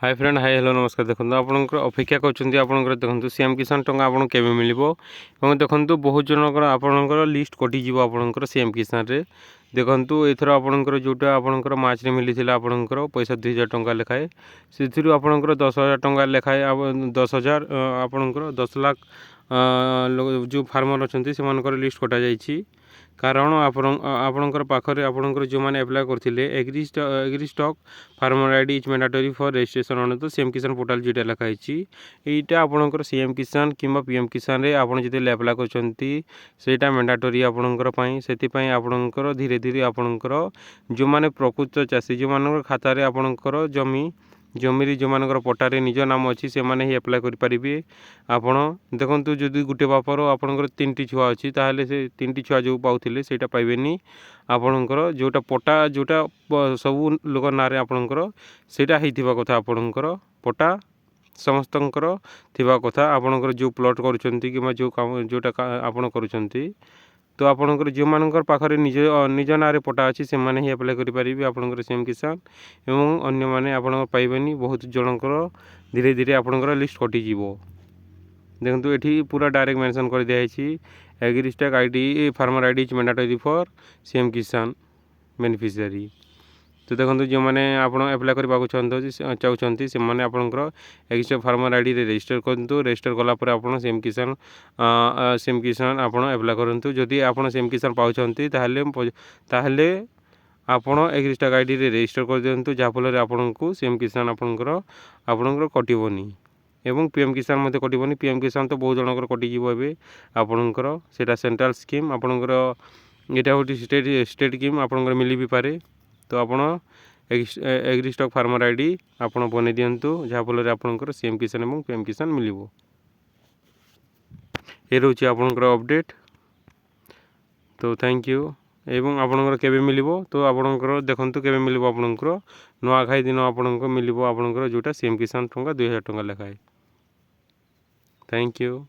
Hi friend hi hello नमस्कार। देखो आपंकर अपेक्षा कर देखो सीएम किसान टंका आपको केवे मिल देखो बहुत जनकर आपंकर लिस्ट कटिज आपंकर सीएम किसान रे देखु एथर आपंकर जोटा आपंकर मार्च रे मिली आपंकर पैसा 2000 टंका लेखाए से आपंकर 10,000 टंका लेखाए 10,000 आपंकर 10 लाख जो फार्मर अच्छा से लिस्ट कटा जाइए कारण आपणकर पाखरे आपणकर जो मैंने एप्लाय करते agree stock farmer ID is mandatory for registration अनुत सीएम किसान पोर्टाल जोटा लिखाई यहाँ आपणकर सीएम किसान कि पीएम किसान रे आपन जो एप्लाय करटा मैंडेटरी आपणकर से आपणकर धीरे धीरे आपणकर जो मैंने प्रकृत चाषी जो मान खातार आपणकर जमी जो मान पट्टारे निज नाम अच्छी से मैंने ही एप्लाय करेंगे। आपण देखु जदि गोटे बापर आपंकर 3टी छुआ अच्छी ताहले से 3टी छुआ जो पाते से पाइबेनी आपणकर जोटा पट्टा जोटा सबू लोक ना आपणकर सेटा होता कथा आपणकर पट्टा समस्तंकर थिबा कथा आपणकर जो प्लॉट करुँच कि जो काम जोटा आपण करुँच तो आपणकर जो मानकर पाखरे निज निज ना पट्टा अच्छी से मैंने ही एप्लाय करेंगे आपणकर सीएम किसान एवं अन्य माने आपण पाइबेनी बहुत जनकर धीरे धीरे आपणकर लिस्ट कटिज देखो ये पूरा डायरेक्ट मेंशन कर दिखाई agri stack ID farmer ID is mandatory for CM Kisan beneficiary. तो देखो जो मैंने आप एप्लाय करने चाहते से मैंने आपंकर agri stock farmer ID register करूँ रजिस्टर कलापर आप सीएम किसान आप एप्लाय करूँ जदि आप सीएम किसान पाँच ताहले आपण एग्री स्टॉक आईडी रजिस्टर कर दिंतु जहाँफल आपन को सीएम किसान आपंकर कटबनी एवं पीएम किसान मत कटबनी पीएम किसान तो बहुत जनकर कटिज आपणकर सेटा सेंट्रल स्कीम आपणकर यहाँ हूँ स्टेट स्कीम आपणकर मिल भी पारे तो आपण एग्री स्टॉक फार्मर आईडी आप बन दिंतु जहाँफल आपणकर सीएम किसान और पीएम किसान मिल ये रोचे आपणकर अपडेट। तो थैंक यू एवं आपणकर केबे मिल तो आपणकर देखंतु केबे मिल आपणकर नुआखाई दिन आपणकर मिल आपणकर जोटा सीएम किसान टंका 2000 टंका लेखाए। Thank you.